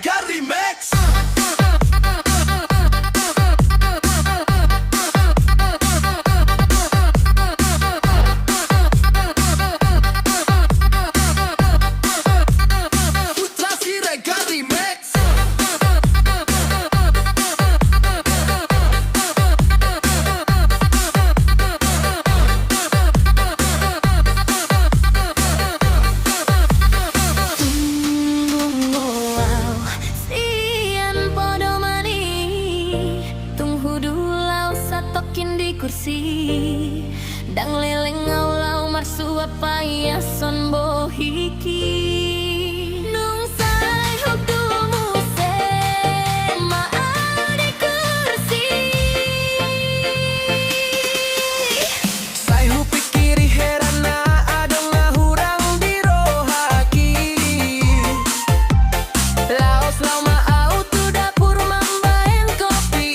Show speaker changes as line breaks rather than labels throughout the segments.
Siregar Remix. Putra Siregar Remix.
Kursi dang leleng ngaulau marsua payason bohiki nung sai hukdumu se maade kursi
Sai hu pikiri herana adong ngahurang di rohaki Laos lau maau tu dapur mambaen kopi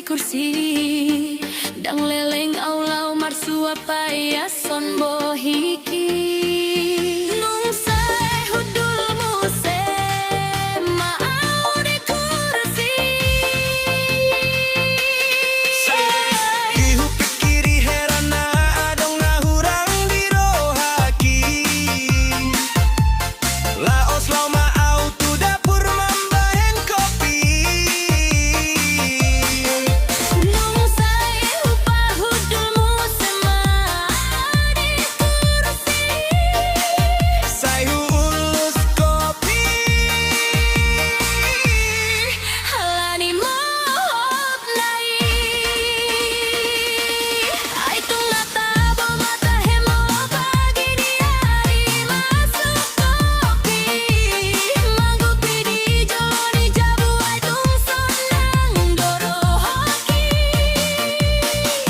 kursi dang leleng aulau marsua payason bohiki nung sai hudulmu se maau di kursi
Ihu pikiri herana adong ngahurang di rohaki Laos lau maau tu dapur mambaen kopi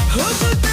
Who's